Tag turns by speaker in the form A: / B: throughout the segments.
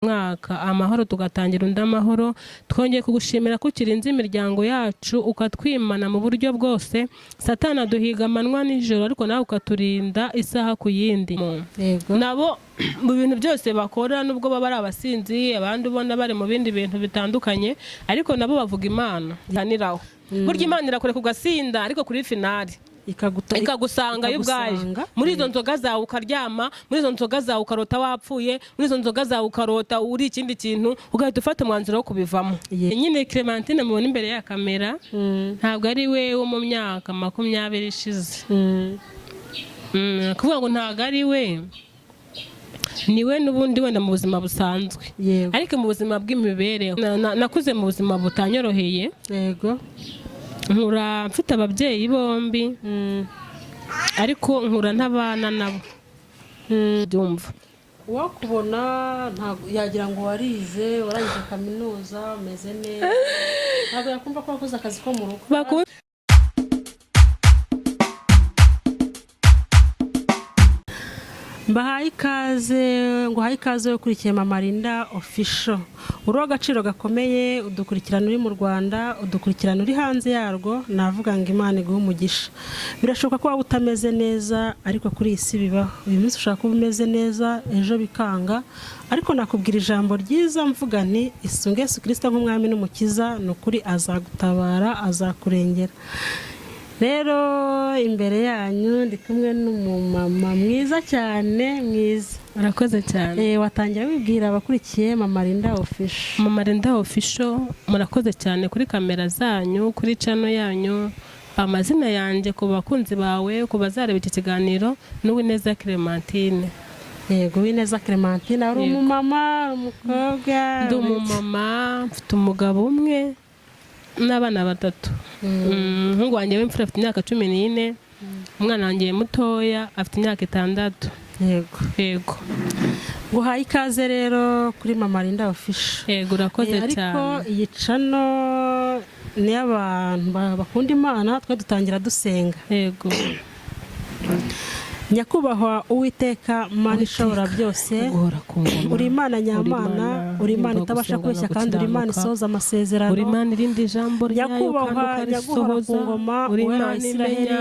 A: mwaka amahoro tugatangira undi amahoro. Twongeye kugushimira ko ukirinze imiryango yacu ukatwimana mu buryo bwose. Satana duhiga amanwa nijoro ariko nawe ukaturinda isaha ku yindi. Nabo mu bintu byose bakora nubwo baba ari abasinzi abandi ubona bari mu bindi bintu bitandukanye ariko nabo bavuga Imana yaniraho. Burya Imana irakore kugasinda ariko kuri finali ikagusanga y'ubwaye muri izo nzoga zawe ukaryama, muri izo nzoga zawe ukarota wapfuye, muri izo nzoga zawe ukarota uri ikindi kintu ugahita ufata umwanzuro wo kubivamo. Nyine Clementine mubona imbere ya kamera ntabwo ari we wo mu myaka 20 ishize, kuvuga ngo ntabwo ari we, niwe n'ubundi wenda mu buzima busanzwe ariko mu buzima bw'imibereho nakuze mu buzima butanyoroheye. Yego, nkura mfite ababyeyi bombi ariko nkura ntabana nabo. Byumva
B: wakubona ntabwo yagira ngo warize warangije kaminuza umeze neza, ntabwo yakumva ko wakoze akazi ko mu rugo. Mbahaye ikaze ngo haye ikaze ukurikiye Mama Linda Official. Uri agaciro gakomeye udukurikirana uri mu Rwanda, udukurikirana uri hanze yarwo, navuga ngo Imana iguhe umugisha. Birashoboka ko waba utameze neza ariko kuri isi bibaho. Uyu munsi ushaka kuba umeze neza ejo bikanga, ariko nakubwira ijambo ryiza mvuga nti isunge Yesu Kristo nk'umwami n'umukiza, nukuri azagutabara azakurengera. Rero imbere yanyu ndi kumwe n'umumama mwiza cyane mwiza.
A: Arakoze cyane.
B: Watangira wibwira abakurikiye Mama Linda Official.
A: Mama Linda Official murakoze cyane kuri kamera zanyu, kuri channel yanyu. Amazina yanjye ku bakunzi bawe, ku bazareba iki kiganiro n'Uwineza Clementine.
B: Yego, Uwineza Clementine ari umumama, umukobwa.
A: Ndi umumama, mfite umugabo umwe n'abana batatu. Umuhungu wanjye w'imfura afite imyaka 14, umwana wanjye mutoya afite imyaka 6. Yego.
B: Guhaye ikaze rero kuri Mama Linda Official.
A: Yego, urakoze cyane.
B: Ariko iyi channel ni abantu bakunda Imana, twe dutangira dusenga.
A: Yego.
B: Nyakubahwa Uwiteka Mana ishobora byose, uri Imana nyamana, uri Imana itabasha kweshya kandi uri Imana isohoza amasezerano,
A: uri Imana irindi jambo ryayo
B: nyakubahwa nyaguhora ku ngoma, uri Imana Isiraheli.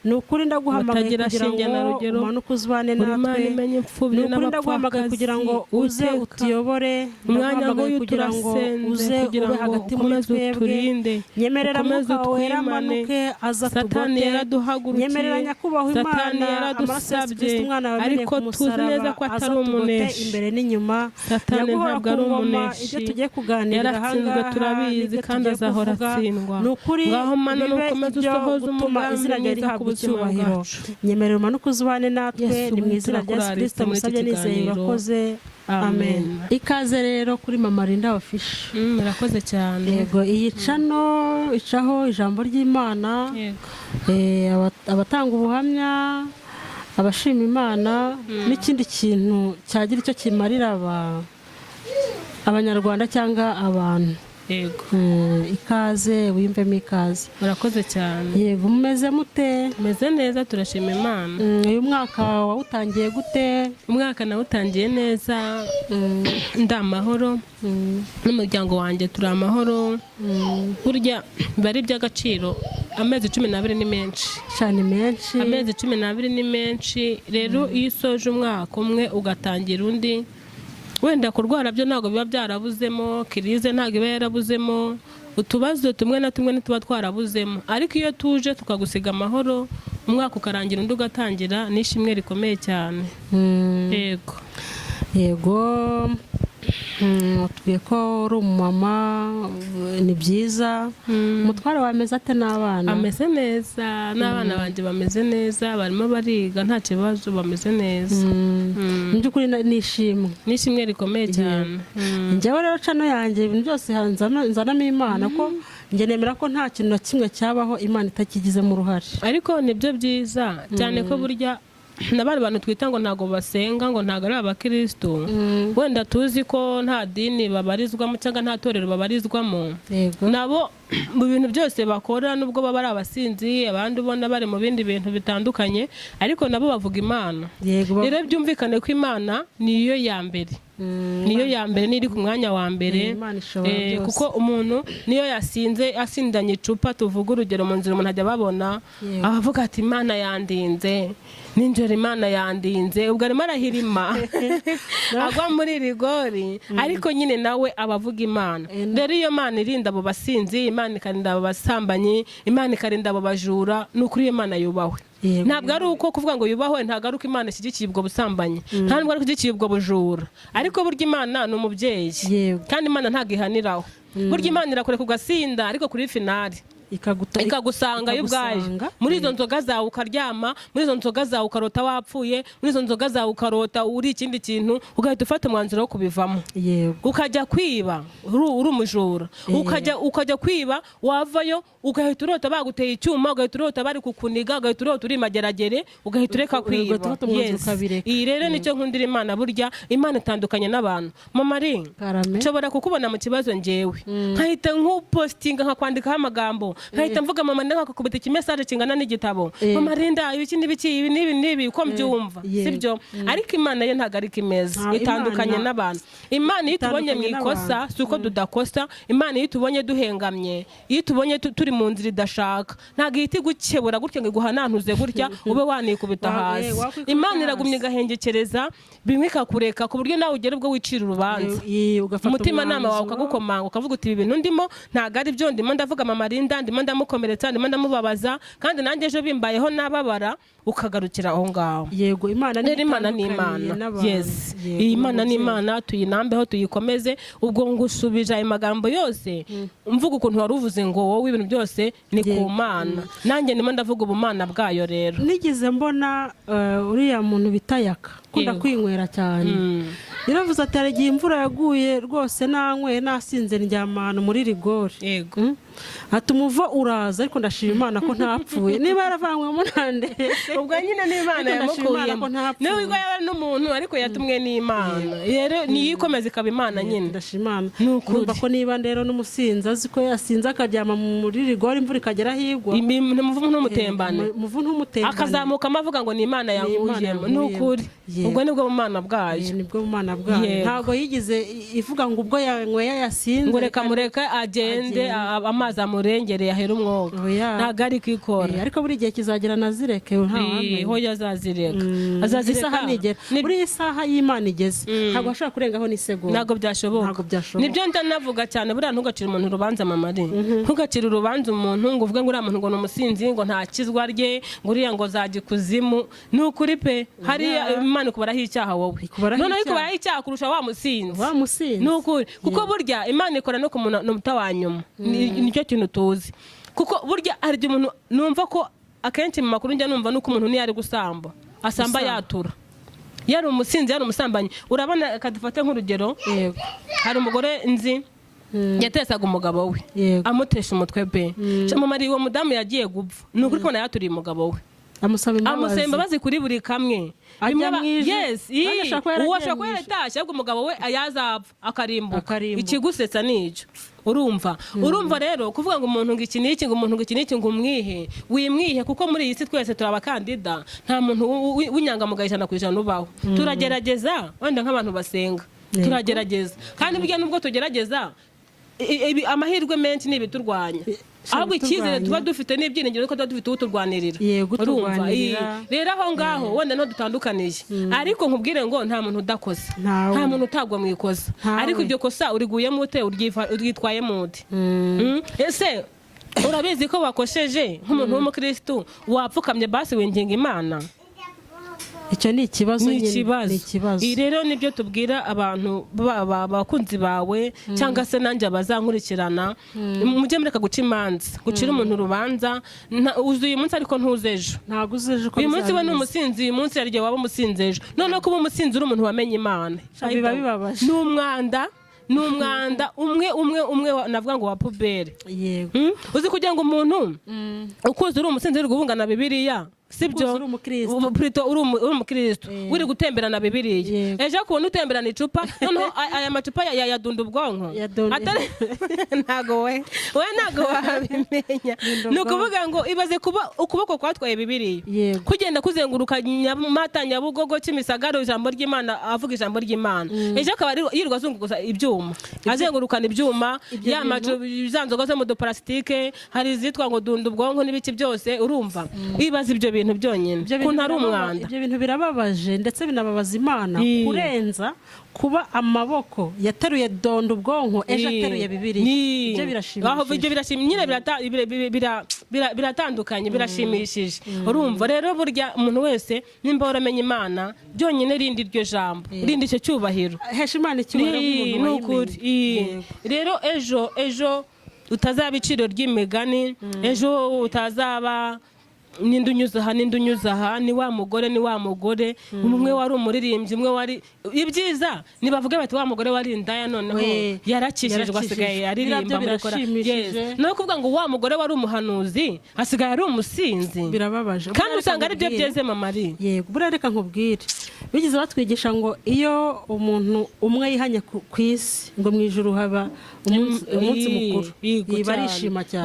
B: Nukuri ndaguhamagaye kugira ngo umanuke uzbane natwe, nukuri ndaguhamagaye kugira ngo uze utuyobore, ndaguhamagaye kugira ngo uze ube hagati muri twebwe. Nyemerera Mwuka wera amanuke aza tugote, nyemerera nyakubahwa Imana amaraso Kristo umwana wamenye ku musaraba aza tugote imbere n'inyuma. Nyaguhora ku ngoma, ibyo tugiye kuganira ahangaha
A: turabizi kandi azahora atsindwa.
B: Nukuri bibe ibyo gutuma izina rye rihabwa icyubahiro. Nyemerera umanuke uzbane natwe, ni mu izina rya Yesu Kristo musabye nizeye urakoze. Amen. Ikaze rero kuri Mama Linda Official.
A: Murakoze cyane.
B: Yego, iyi channel icaho ijambo ry'Imana. Yego. Abatanga ubuhamya, abashima Imana n'ikindi kintu cyagira icyo kimarira abanyarwanda cyangwa abantu.
A: Yego.
B: Ikaze wiyumvemo ikaze.
A: Murakoze cyane.
B: Yego, mumeze mute?
A: Meze neza turashima Imana.
B: Uyu mwaka wawutangiye gute?
A: Umwaka nawutangiye neza, ndamahoro n'umuryango wanjye turi amahoro. Burya bari by'agaciro, amezi 12 ni menshi
B: cyane, menshi.
A: Amezi 12 ni menshi. Rero iyo usoje umwaka umwe ugatangira undi, wenda kurwara byo ntago biba byarabuzemo, kirize ntago iba yarabuzemo, utubazo tumwe na tumwe ntituba twarabuzemo, ariko iyo tuje tukagusiga amahoro umwaka ukarangira undi ugatangira, nishimwe rikomeye cyane. Yego.
B: Yego, tugiye ko uri umumama, ni byiza. Umutware wameze ate n'abana?
A: Ameze neza, n'abana banjye bameze neza, barimo bariga nta kibazo, bameze neza.
B: By'ukuri nishimwe
A: rikomeye cyane.
B: Njyewe rero channel yanjye ibintu byose nzanamo Imana, ko njye nemera ko nta kintu na kimwe cyabaho Imana itakigizemo uruhare. Ariko
A: nibyo byiza cyane ko burya n'abandi bantu twita ngo ntago basenga, ngo ntago ari abakristo, wenda tuzi ko nta dini babarizwamo cyangwa nta torero babarizwamo, nabo mu bintu byose bakora nubwo baba ari abasinzi abandi ubona bari mu bindi bintu bitandukanye, ariko nabo bavuga Imana. Rero byumvikane ko Imana niyo ya mbere. niyo ya mbere niri ku mwanya wa mbere.
B: Imana ishobora byose.
A: Kuko umuntu niyo asindanye icupa, tuvuga urugero mu nzira umuntu ajya babona abavuga ati Imana yandinze ninjoro, Imana yandinze, ubwo arimo arahirima agwa muri rigori, ariko nyine nawe abavuga Imana. Rero iyo Imana irinda abo basinzi, Imana ikarinda abo basambanyi, Imana ikarinda abo bajura, n'ukuri iyo Imana yubahwe. Ntabwo ari uko kuvuga ngo yubahwe, ntabwo ari uko Imana ishyigikiye ubwo busambanyi, ntabwo ari ishyigikiye ubwo bujura, ariko burya Imana ni umubyeyi, kandi Imana ntabwo ihaniraho. Burya Imana irakureka ugasinda, ariko kuri finali ikagusanga yo ubwayo muri izo nzoga zawe, ukaryama muri izo nzoga zawe, ukarota wapfuye muri izo nzoga zawe, ukarota uri ikindi kintu, ugahita ufata umwanzuro wo kubivamo, ukajya kwiba uri umujura, ukajya kwiba, wavayo ugahita urota baguteye icyuma, ugahita urota bari kukuniga, ugahita urota uri mageragere, ugahita ureka kwiba. Iyi rero nicyo nkundira Imana. Burya Imana itandukanye n'abantu. Mama Ri, nshobora kukubona mu kibazo njyewe nkahita nk'upostinga, nkakwandikaho amagambo, nkahita mvuga Mama Ri, nkakubita ikimesaje kingana n'igitabo, Mama Ri ibiki n'ibiki, ibi n'ibi uko mbyumva, sibyo? Ariko Imana yo ntabwo ari kimeza, itandukanye n'abantu. Imana iyo itubonye mu ikosa si uko tudakosa. Imana iyo itubonye duhengamye, iyo itubonye turi mu nzira idashaka, ntabwo ihita igukebura gutya ngo iguhanantuze gutya ube wanikubita hasi. Imana iragumya igahengekereza, bimwe ikakureka ku buryo nawe ugera ubwo wicira urubanza, umutima nama wawe ukagukomanga, ukavuga uti ibi bintu ndimo ntabwo ari byo, ndimo ndavuga Mama Ri, ndimo ndamukomeretsa, ndimo ndamubabaza, kandi nanjye ejo bimbayeho nababara, ukagarukira aho ngaho.
B: Yego, Imana ni
A: Imana. Iyi Imana ni Imana, tuyinambeho, tuyikomeze. Ubwo ngusubije ayo magambo yose mvuga ukuntu wari uvuze ngo wowe ibintu byose ni ku Mana, nanjye ndimo ndavuga ubumana bwayo. Rero
B: nigize mbona uriya muntu bitayaka kunda kwinywera cyane, yaravuze ati hari igihe imvura yaguye rwose nanyweye nasinze ndyamana muri rigori, ati umuvo uraza, ariko ndashima Imana ko ntapfuye. Niba yaravanywemo nande,
A: ubwo nyine n'Imana yamukuyemo. Niwe wigo yaba n'umuntu, ariko yatumwe n'Imana. Rero niyo ikomeza ikaba Imana nyine.
B: Ndashima Imana ko niba rero n'umusinzi azi ko yasinze akaryama muri rigori, imvura ikagera higwa,
A: umuvu ntumutembane, akazamuka amavuga ngo ni Imana yankuyemo. N'ukuri ubwo nibwo bumana bwayo,
B: nibwo bumana bwayo. Ntabwo yigize ivuga ngo ubwo yanyweye yasinze
A: ngo reka mureke agende amazi amurengereye ahera umwuka, ntabwo ari kwikora.
B: Ariko buri gihe kizagera nazireke,
A: hoya azazireka,
B: isaha nigera, buri isaha y'Imana igeze ntabwo ashobora kurengaho n'isegonda,
A: ntabwo byashoboka. Nibyo ndanavuga cyane, buriya ntugacire umuntu urubanza Mama Ri, ntugacire urubanza umuntu ngo uvuge ngo uriya muntu ngo ni umusinzi, ngo nta kizwa rye, ngo uriya ngo zajya ikuzimu. Ni ukuri pe, hariya Imana ikubaraho icyaha wowe, noneho ikubaraho icyaha kurusha wa musinzi. Ni ukuri, kuko burya Imana ikora no ku munota wa nyuma, nicyo kintu tuzi. Kuko burya hari igihe umuntu numva ko akenshi mu makuru njya numva nuko umuntu niyo ari gusamba asamba yatura, yari umusinzi, yari umusambanyi. Urabona, kadufate nk'urugero, hari umugore nzi yatesaga umugabo we, amutesha umutwe pe. Mama Ri, uwo mudamu yagiye gupfa, ni ukuri ko yaturiye umugabo we, amusaba imbabazi kuri buri kamwe. Uwashaka ko yaratashye, ahubwo umugabo we yazapfa akarimbuka. Ikigusetsa n'icyo. Urumva rero kuvuga ngo umuntu ngo iki n'iki, ngo umuntu ngo iki n'iki, ngo umwihe, wimwihe, kuko muri iyi si twese turi abakandida, nta muntu w'inyangamugayo 100% ubaho. Turagerageza, wenda nk'abantu basenga, turagerageza, kandi burya nubwo tugerageza amahirwe menshi n'ibiturwanya, ahubwo icyizere tuba dufite n'ibyiringiro ko tuba dufite uturwanirira. Urumva, rero aho ngaho wenda no dutandukaniye, ariko nkubwire ngo nta muntu udakosa, nta muntu utagwa mu ikosa, ariko iryo kosa uriguyemo ute, uryitwayemo ute? Ese urabizi ko wakosheje nk'umuntu w'umukristo, wapfukamye basi winginga Imana?
B: Icyo ni ikibazo.
A: Rero nibyo tubwira abantu bakunzi bawe, cyangwa se nanjye abazankurikirana, mujye mureka guca imanza, gucira umuntu urubanza. Uzuye umunsi ariko ntuzejo,
B: ntabwo uzejo.
A: Uyu munsi we ni umusinzi, uyu munsi hari igihe waba umusinzi ejo. Noneho kuba umusinzi uri umuntu wamenye Imana
B: biba bibabaje,
A: ni umwanda umwe navuga ngo wa pubere. Uzi kugira ngo umuntu ukuze uri umusinzi uri guhungana Bibiliya, sibyo
B: uri umukristo.
A: uri umukristo uri gutemberana Bibiliya ejo kubona utemberana icupa noneho aya macupa yadunda ubwonko ntago we ntago wabimenya ni ukuvuga ngo ibaze kuba ukuboko kwatwaye Bibiliya kugenda kuzenguruka Nyamata Nyabugogo Kimisagara ijambo ry'Imana avuga ijambo ry'Imana ejo akaba yirirwa azunguza ibyuma azengurukana ibyuma za nzoga zo mu duparasitike hari izitwa ngo dunda ubwonko n'ibiki byose urumva ibaze ibyo bintu byonyine kuntu ari umwanda.
B: Ibyo bintu birababaje ndetse binababaza Imana kurenza kuba amaboko yateruye donda ubwonko ejo ateruye Bibiliya. Ibyo birashimishije. Ibyo birashimishije nyine biratandukanye birashimishije. Urumva rero burya umuntu wese nimba uramenya Imana byonyine rindi iryo jambo rindi icyo cyubahiro hesha Imana icyubahiro
A: n'ukuri. Rero ejo utazaba iciro ry'imigani ejo utazaba ninde unyuza aha ni wa mugore umwe wari umuririmbyi umwe wari ibyiza nibavuga bati wa mugore wari indaya noneho yarakishijwe asigaye aririmba no kuvuga ngo wa mugore wari umuhanuzi asigaye ari umusinzi
B: birababaje
A: kandi usanga ari byo byeze mama ari
B: yego burareka nkubwire bigize batwigisha ngo iyo umuntu umwe yihanye ku isi ngo mu ijuru haba umunsi mukuru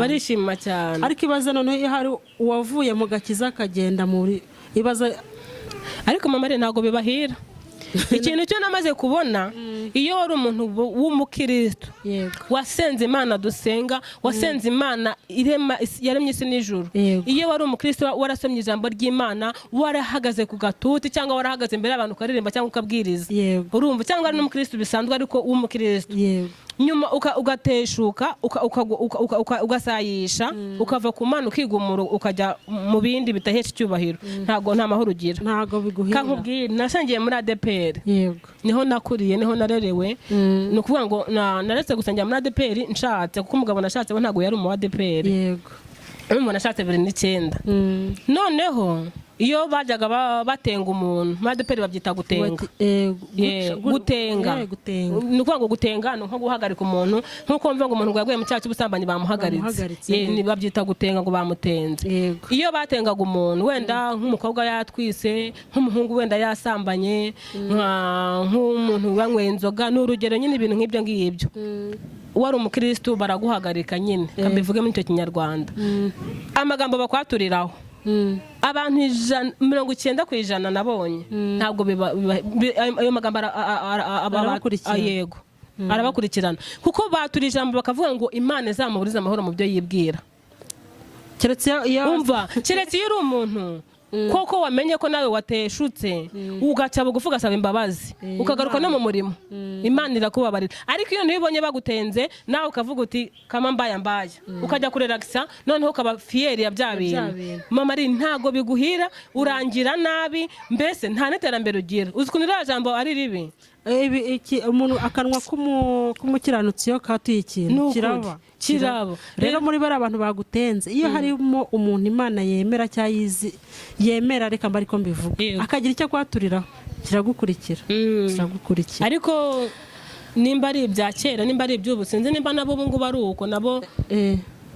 B: barishima cyane ariko ibaze noneho iyo hari uwavuye mu gakiza akagenda muri ibaza
A: ariko mama ari ntago bibahira ikintu cyo namaze kubona iyo wari umuntu w'umukristo wasenze Imana dusenga wasenze Imana yaremye isi n'ijuru iyo wari umukristo warasomye ijambo ry'Imana warahagaze ku gatuti cyangwa warahagaze imbere y'abantu ukaririmba cyangwa ukabwiriza urumva cyangwa ari n'umukristo bisanzwe ariko w'umukristo nyuma ugateshuka ugasayisha ukava ku Mana ukigumura ukajya mu bindi bitahesha icyubahiro nta mahoro ugira
B: ntago biguhira
A: kankubwira nasangiye muri ADPR
B: yego
A: niho nakuriye niho narerewe ni ukuvuga ngo naretse gusangira muri ADPR nshatse kuko umugabo nashatse we ntago yari mu ADPR
B: yego
A: umuntu nashatse 2009 noneho iyo bajyaga batenga umuntu muri ADPR babyita gutenga gutenga ni ukuvuga ngo gutenga ni nko guhagarika umuntu nk'uko mvuga ngo umuntu yaguye mu cyaha cy'ubusambanyi bamuhagaritse babyita gutenga ngo bamutenze iyo batengaga umuntu wenda nk'umukobwa yatwise nk'umuhungu wenda yasambanye nk'umuntu wanyweye inzoga n'urugero nyine ibintu nk'ibyo ngibyo wari umukristo baraguhagarika nyine kabivuge muri icyo kinyarwanda amagambo bakwaturiraho abantu 90% nabonye ntabwo ayo magambo arabakurikirana kuko batura ijambo bakavuga ngo Imana izamuburiza amahoro mu byo yibwira keretse iyo uri umuntu koko wamenye ko nawe wateshutse ugaca bugufi ugasaba imbabazi ukagaruka no mu murimo Imana irakubabarira ariko iyo ntibonye bagutenze nawe ukavuga uti kama mbaya ukajya kurelaksa noneho ukaba fieri ya bya bintu mama ari ntago biguhira urangira nabi mbese nta n'iterambere ugira uzikuntu ira jambo ari ribi
B: umuntu akanwa k'umukiranutsi yo katuye ikintu kiraba rero muri bari abantu bagutenze iyo harimo umuntu Imana yemera cyayizi yemera reka mba ariko mbivuga akagira icyo kwaturiraho kiragukurikira
A: ariko nimba ari ibya kera nimba ari iby'ubu sinzi nimba nabo ubu ngubu ari uko nabo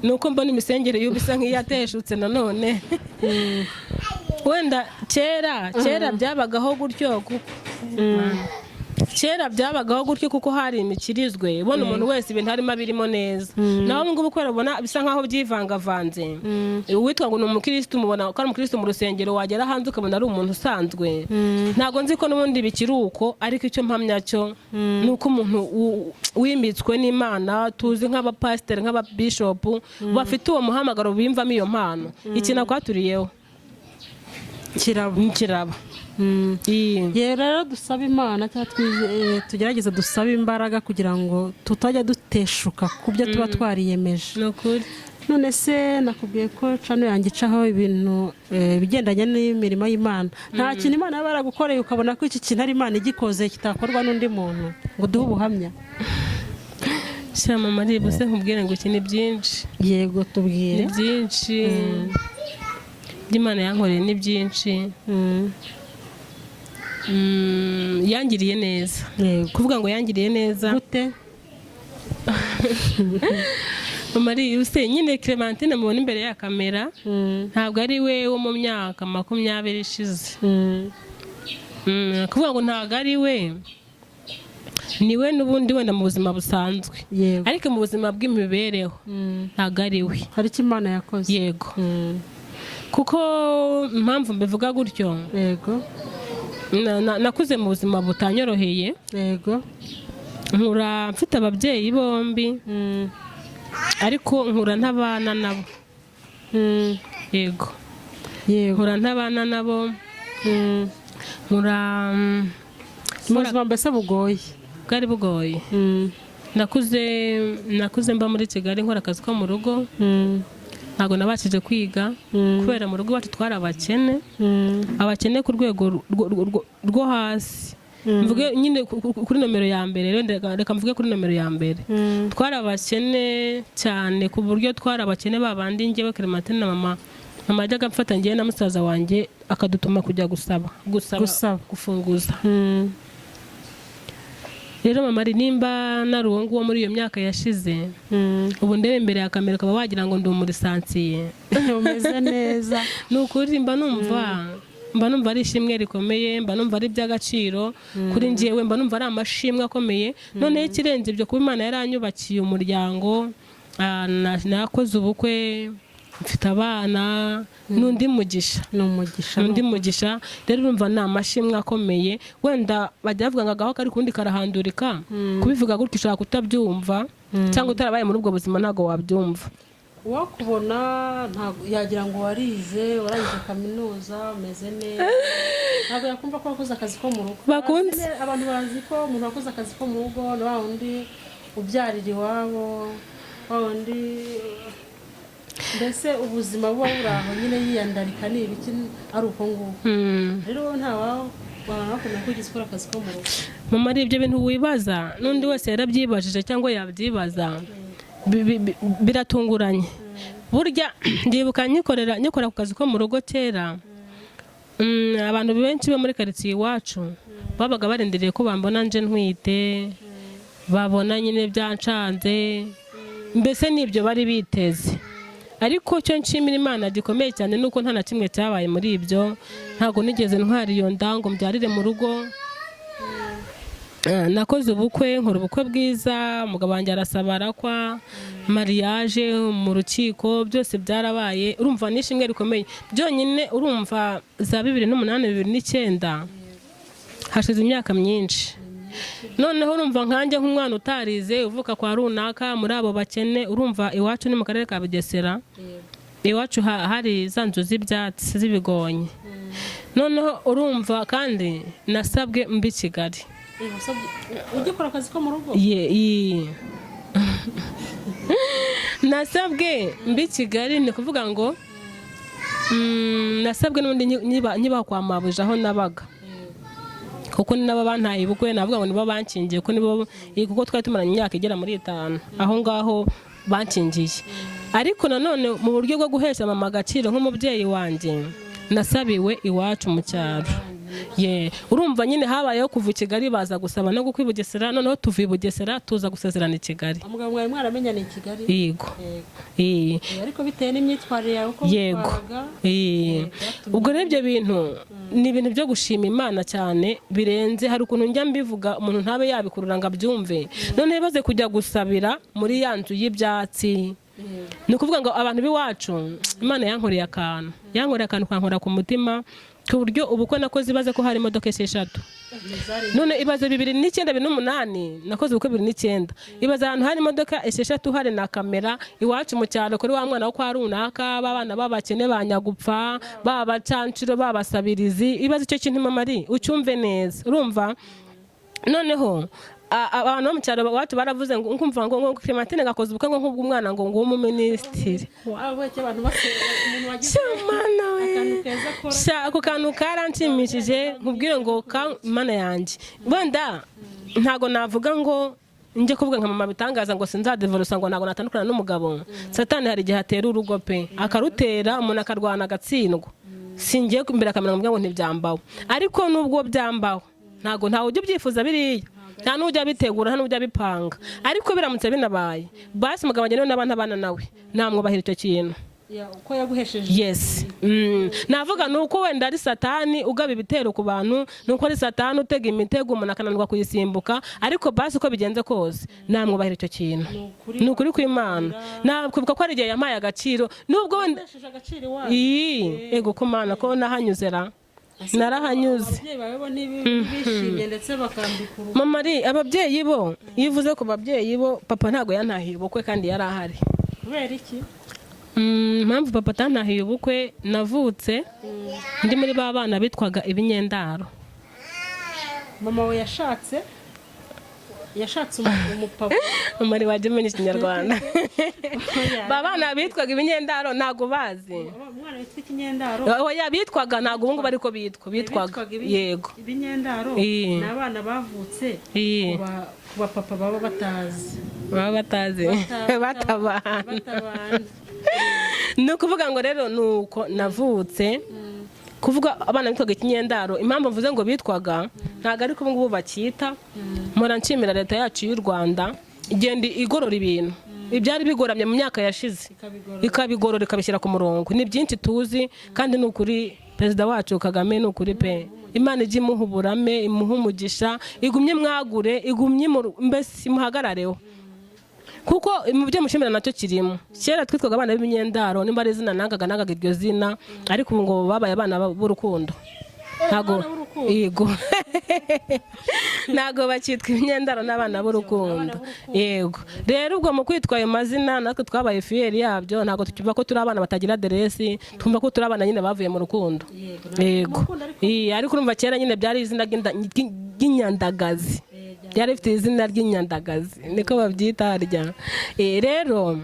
A: nuko mbona imisengere y'ubisa nk'iyateshutse nanone wenda kera byabagaho gutyo kuko hari imikirizwe ubona umuntu wese ibintu harimo abirimo neza naho ngubu kubera ubona bisa nkaho byivangavanze witwa ngo ni umukristo umubona ko ari umukristo mu rusengero wagera hanze ukabona ari umuntu usanzwe ntago nzi ko n'ubundi bikiri uko ariko icyo mpamya cyo ni uko umuntu wimitswe n'Imana tuzi nk'abapasiteri nk'ababishopu bafite uwo muhamagaro bimvamo iyo mpano ikintu akwaturiyeho kiraba rero dusaba Imana tugerageza dusaba imbaraga kugira ngo tutajya duteshuka ku byo tuba twariyemeje none se nakubwiye ko cano yanjye icaho ibintu bigendanye n'imirimo y'Imana nta kintu Imana yaba yaragukoreye ukabona ko iki kintu ari Imana igikoze kitakorwa n'undi muntu ngo duhe ubuhamya Mama Marie bose nkubwire ngo iki ni byinshi
B: yego tubwire
A: ni byinshi Imana yankoreye ni byinshi yangiriye neza kuvuga ngo yangiriye neza
B: gute
A: Marie use nyine Clementine mubona imbere ya kamera ntabwo ari we wo mu myaka 20 ishize. Kuvuga ngo ntabwo ari we, niwe n'ubundi wenda mu buzima busanzwe, ariko mu buzima bw'imibereho ntabwo ari we.
B: Hari icyo Imana yakoze.
A: Yego. Kuko impamvu mbivuga gutyo,
B: yego,
A: nakuze mu buzima butanyoroheye.
B: Yego.
A: Nkura mfite ababyeyi bombi, ariko nkura ntabana nabo. Yego. Nkura ntabana nabo. Nkura
B: ubuzima mbese bugoye.
A: Bwari bugoye. Nakuze mba muri Kigali nkora akazi ko mu rugo. Ntabwo nabashije kwiga kubera mu rugo iwacu twari abakene. Abakene ku rwego rwo hasi. Mvuge nyine kuri nomero ya mbere, reka mvuge kuri nomero ya mbere. Twari abakene cyane ku buryo twari abakene babandi njyewe Clementine na mama ajyaga amfata ngiye na musaza wanjye akadutuma kujya gusaba gufunguza. Rero mama ari nimba nari uwo nguwo muri iyo myaka yashize, ubu ndebe imbere ya kamera ukaba wagira ngo ndi umurisansiye.
B: Umeze neza.
A: Ni ukuri mba numva ari ishimwe rikomeye, mba numva ari iby'agaciro kuri njyewe, mba numva ari amashimwe akomeye. Noneho ikirenze ibyo kuba Imana yaranyubakiye umuryango, nakoze ubukwe, mfite abana, n'undi mugisha. N'undi mugisha. Rero urumva ni amashimwe akomeye. Wenda bajya bavuga ngo agaho kari kundi karahandurika, kubivuga gutyo ushaka kutabyumva cyangwa utarabaye muri ubwo buzima ntabwo wabyumva.
B: Wakubona yagira ngo warize, warangije kaminuza, umeze neza, ntabwo yakumva ko wakoze akazi ko mu rugo. Abantu bazi ko umuntu wakoze akazi ko mu rugo ni wa wundi ubyarira iwabo, wa wundi mbese ubuzima buba buri aho nyine yiyandarika ni ibiki ari uko nguko. Rero bakunda ko ugeze ukora akazi ko mu rugo.
A: Mama ari ibyo bintu wibaza, n'undi wese yarabyibajije cyangwa yabyibaza, biratunguranye. Burya ndibuka nyikora ku kazi ko mu rugo kera, abantu benshi bo muri quartier iwacu babaga barindiriye ko bambona nje ntwite, babona nyine byancanze, mbese nibyo bari biteze. Ariko cyo nshimira Imana gikomeye cyane nuko nta na kimwe cyabaye muri ibyo. Ntabwo nigeze ntwara iyo ndango mbyarire mu rugo. Nakoze ubukwe, nkora ubukwe bwiza, umugabo wanjye arasaba arakwa, mariage mu rukiko, byose byarabaye. Urumva nishimwe rikomeye. Byonyine urumva za 2008 2009 hashize imyaka myinshi. Noneho urumva nkanjye nk'umwana utarize uvuka kwa runaka muri abo bakene, urumva iwacu ni mu karere ka Bugesera. Iwacu hari za nzu z'ibyatsi z'ibigonye. Noneho urumva kandi nasabwe mbi Kigali.
B: Ugikora akazi ko mu rugo?
A: Nasabwe mbi Kigali, ni kuvuga ngo nasabwe n'undi nyiba kwa mabuja aho nabaga. Kuko ni nabo bantaye ubukwe, navuga ngo nibo bankingiye, kuko twari tumaranye imyaka igera muri 5 aho ngaho bankingiye. Ariko nanone mu buryo bwo guhesha mama agaciro nk'umubyeyi wanjye, nasabiwe iwacu mu cyaro. Urumva nyine habayeho kuva Kigali baza gusaba no gukwibugesera, noneho tuvuye Bugesera tuza gusezerana i Kigali.
B: Umugabo mwawe mwaramenyana i Kigali?
A: Yego.
B: Ariko bitewe n'imyitwarire yawe uko
A: witwaraga. Ubwo rero ibyo bintu ni ibintu byo gushima Imana cyane birenze. Hari ukuntu njya mbivuga umuntu ntabe yabikurura ngo abyumve. None baze kujya gusabira muri ya nzu y'ibyatsi. Ni ukuvuga ngo abantu biwacu Imana yankoreye akantu kankora ku mutima, ku buryo ubukwe nakoze ibaze ko hari imodoka 6. None ibaze 2009 2008 nakoze ubukwe 2009, ibaze ahantu hari imodoka 6 hari na kamera iwacu mu cyaro kuri wa mwana wo kwa runaka, babana babakene banyagupfa, babacanciro babasabirizi. Ibaze icyo kintu mama ari ucyumve neza. Urumva noneho abantu mu cyaro wacu baravuze ngo nkumva ngo Clementine gakoze ubukwe ngo nk'ubw'umwana ngo umuministiri. Ako kantu karanshimishije, nkubwire ngo Mana yanjye. Wenda ntago navuga ngo nje kuvuga nka mama bitangaza ngo sinzadivorce ngo ntago natandukana n'umugabo. Satani hari igihe atera urugo pe, akarutera umuntu akarwana agatsindwa. Singiye imbere akamera ngo ntibyambaho, ariko nubwo byambaho ntago ujye ubyifuza biriya. nta n'ujya bitegura nta n'ujya bipanga ariko biramutse binabaye basi mugabo wanjye n'abana abana nawe namwubahira icyo kintu
B: uko yaguhesheje
A: yes navuga nuko wenda ari satani ugaba ibitero ku bantu nuko ari satani utega imitego umuntu akananirwa kuyisimbuka ariko basi uko bigenze kose namwubahira icyo kintu ni ukuri kw'Imana nakwibuka ko ari igihe yampaye agaciro nubwo wenda yego ku Mana ko nahanyuze narahanyuze mama ari ababyeyi bo iyo uvuze ku babyeyi bo papa ntago yantahiye ubukwe kandi yari ahari
B: kubera iki
A: impamvu papa atantahiye ubukwe navutse ndi muri ba bana bitwaga ibinyendaro
B: mama we yashatse umupapa
A: mama ari waje muri Kinyarwanda ba bana bitwaga ibinyendaro ntago bazi
B: umwana witwa ikinyendaro
A: oya bitwaga ntago ubungu bariko bitwaga yego
B: ibinyendaro ni abana bavutse ku bapapa baba batazi batabana ni ukuvuga ngo rero nuko navutse kuvuga abana bitwaga ikinyendaro impamvu mvuze ngo bitwaga ntago ari kubu ngubu bakita mpora nshimira leta yacu y'u Rwanda igenda igorora ibintu ibyari bigoramye mu myaka yashize ikabigorora ikabishyira ku murongo ni byinshi tuzi kandi ni ukuri perezida wacu Kagame ni ukuri pe Imana ijye imuha uburame imuha umugisha igumye mwagure igumye mbese imuhagarareho kuko mu byo mushimira nacyo kirimo kera twitwaga abana b'imyendaro nimba ari izina nagaga iryo zina ariko ubu ngo babaye abana b'urukundo ntago yego ntago bakitwa imyendaro n'abana b'urukundo yego rero ubwo mu kwitwa ayo mazina natwe twabaye fiyeri yabyo ntago tukivuga ko turi abana batagira aderesi twumva ko turi abana nyine bavuye mu rukundo yego ariko urumva kera nyine byari izina ry'inyandagazi byari bifite izina ry'inyandagazi niko babyita harya rero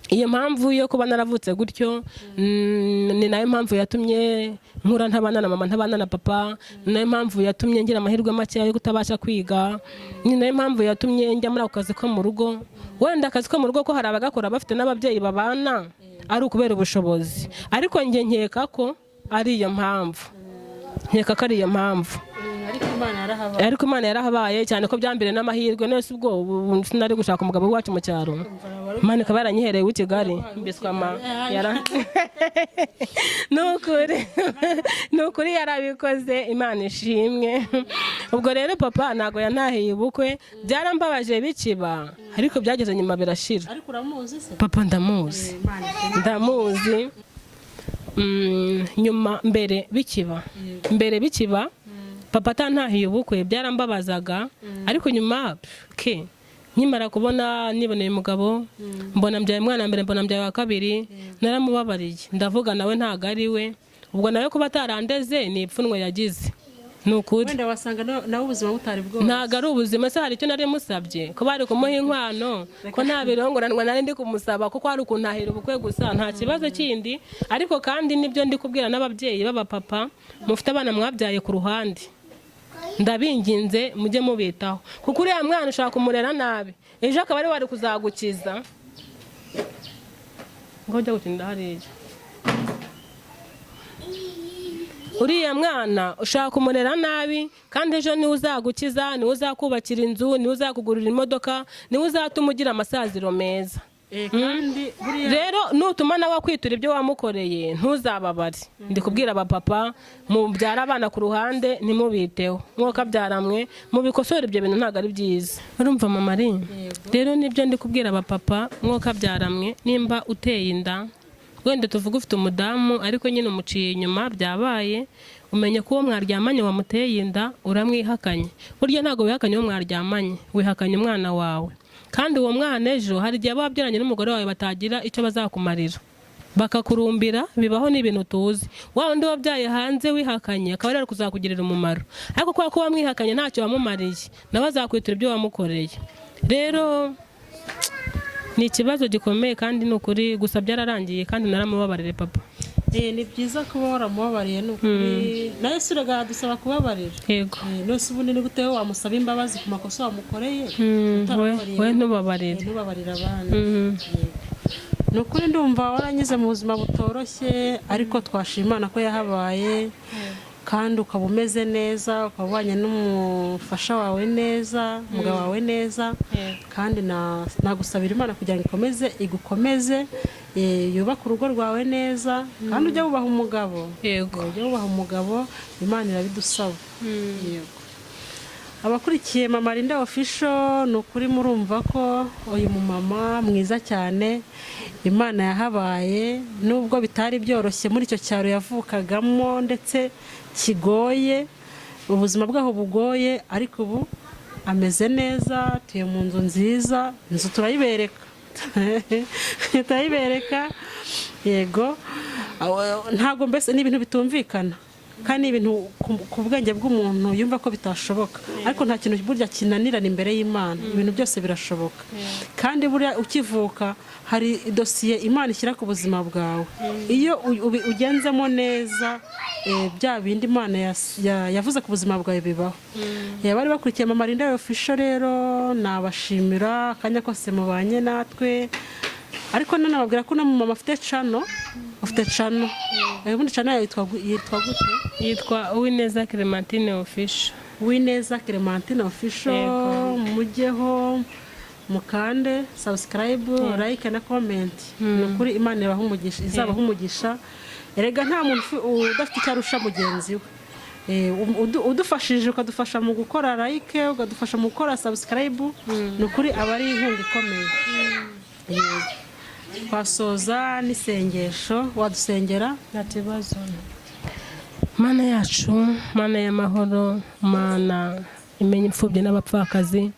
B: iyo mpamvu yo kuba naravutse gutyo ni nayo mpamvu yatumye nkura ntabana na mama ntabana na papa ni nayo mpamvu yatumye ngira amahirwe make yo kutabasha kwiga ni nayo mpamvu yatumye njya muri ako kazi ko mu rugo wenda akazi ko mu rugo ko hari abagakora bafite n'ababyeyi babana ari ukubera ubushobozi ariko njye nkeka ko ari iyo mpamvu ariko Imana yarahabaye cyane ko byambere n'amahirwe nese ubwo sinari gushaka umugabo wacu mu cyaro Imana ikaba yaranyihereye w'i Kigali mbiswama nukuri yarabikoze Imana ishimwe ubwo rero papa ntago yantahiye ubukwe byarambabaje bikiba ariko byageze nyuma birashira papa ndamuzi nyuma mbere bikiba papa atantahiye ubukwe byarambabazaga ariko nyuma nkimara kubona niboneye umugabo mbona mbyaye umwana mbere mbona mbyaye wa kabiri naramubabariye ndavuga nawe ntago ari we ubwo nawe kuba atarandeze ni ipfunwe yagize ni ukuri wenda wasanga nawe ubuzima butari bwose
A: ntago ari ubuzima se hari icyo nari musabye ko bari kumuha inkwano ko nta birongoranwa nari ndi kumusaba kuko hari ukuntahira ubukwe gusa nta kibazo kindi ariko kandi nibyo ndi kubwira n'ababyeyi b'abapapa mufite abana mwabyaye ku ruhande ndabinginze mujye mubitaho kuko uriya mwana ushaka kumurera nabi ejo akaba ari wari kuzagukiza ngo ujya gutinda hariya uriya mwana ushaka kumurera nabi kandi ejo niwe uzagukiza niwe uzakubakira inzu niwe uzakugurira imodoka niwe uzatuma ugira amasaziro meza rero nutuma nawe akwitura ibyo wamukoreye ntuzababare ndi kubwira abapapa mubyara abana ku ruhande ntimubiteho mwuka byaramwe mubikosora ibyo bintu ntabwo ari byiza urumva mama ari rero nibyo ndi kubwira abapapa mwuka byaramwe nimba uteye inda wenda tuvuga ufite umudamu ariko nyine umuciye inyuma byabaye umenye ko uwo mwaryamanye wamuteye inda uramwihakanye burya ntabwo wihakanye uwo mwaryamanye wihakanye umwana wawe kandi uwo mwana ejo hari igihe baba babyaranye n'umugore wawe batagira icyo bazakumarira bakakurumbira bibaho n'ibintu tuzi wa undi wabyaye hanze wihakanye akaba ari kuzakugirira umumaro ariko kubera ko wamwihakanye ntacyo wamumariye nawe azakwitura ibyo wamukoreye rero ni ikibazo gikomeye kandi ni ukuri gusa byararangiye kandi naramubabarire papa
B: ni byiza kuba waramubabariye ni ukuri nawe se uraga dusaba kubabarira
A: yego
B: nose ubundi ni gute wamusaba imbabazi ku makosa wamukoreye
A: we ntubabarire
B: abandi ni ukuri ndumva waranyuze mu buzima butoroshye ariko twashima Imana ko yahabaye kandi ukaba umeze neza, ukaba ubanye n'umufasha wawe neza, umugabo wawe neza. Kandi nagusabira Imana kugira ngo ikomeze igukomeze, yubake urugo rwawe neza, kandi ujye wubaha umugabo. Ujye wubaha umugabo, Imana irabidusaba. Yego. Abakurikiye Mama Linda Official, ni ukuri murumva ko uyu mumama mwiza cyane Imana yahabaye, nubwo bitari byoroshye muri icyo cyaro yavukagamo ndetse kigoye, ubuzima bwaho bugoye, ariko ubu ameze neza, atuye mu nzu nziza, inzu turayibereka turayibereka. Yego, ntabwo mbese ni ibintu bitumvikana, kandi ni ibintu ku bwenge bw'umuntu yumva ko bitashoboka, ariko nta kintu burya kinanirana imbere y'Imana, ibintu byose birashoboka. Kandi burya ukivuka hari dosiye Imana ishyira ku buzima bwawe, iyo ugenzemo neza bya bindi Imana yavuze ku buzima bwawe bibaho. Bari bakurikiye Mama Linda Official rero, nabashimira akanya kose mubanye natwe, ariko nanababwira ko mama afite channel. Ubundi channel yitwa gute?
A: Yitwa Uwineza Clementine Official.
B: Uwineza Clementine Official, mujyeho mukande subscribe, like na comment. Nukuri Imana ibaha umugisha, izabaha umugisha. Erega nta muntu udafite icyo arusha mugenzi we. Udufashije ukadufasha mu gukora like, ukadufasha mu gukora subscribe, nukuri aba ari inkunga ikomeye. Twasoza n'isengesho, wadusengera?
A: Nta kibazo. Mana yacu, Mana y'amahoro, Mana imenya imfubyi n'abapfakazi,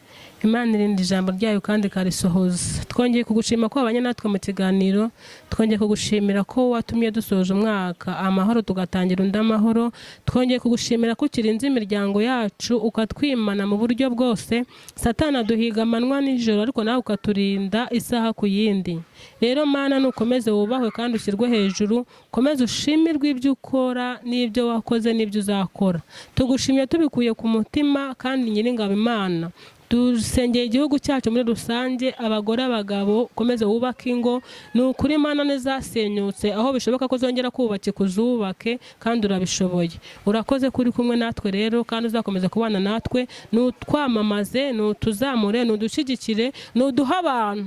A: Imana irinda ijambo ryayo kandi ikarisohoza. Twongeye kugushima ko wabanye natwe mu kiganiro, twongeye kugushimira ko watumye dusoje umwaka amahoro tugatangira undi amahoro, twongeye kugushimira ko ukirinze imiryango yacu ukatwimana mu buryo bwose. Satani aduhiga amanywa n'ijoro, ariko nawe ukaturinda isaha ku yindi. Rero Mana, nukomeze wubahwe kandi ushyirwe hejuru, komeze ushimirwe ibyo ukora n'ibyo wakoze n'ibyo uzakora. Tugushimye tubikuye ku mutima, kandi Nyiringabo Imana, dusengeye igihugu cyacu muri rusange, abagore, abagabo, komeze wubake ingo. Ni ukuri Mana, nezasenyutse aho bishoboka ko zongera kubaka kuzubake, kandi urabishoboye. Urakoze kuri kumwe natwe rero, kandi uzakomeza kubana natwe. Nutwamamaze, nutuzamure, nudushigikire, nuduha abantu.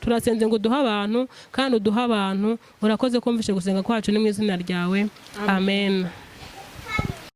A: Turasenze ngo duha abantu, kandi uduha abantu. Urakoze kumvishe gusenga kwacu, ni mu izina ryawe. Amen.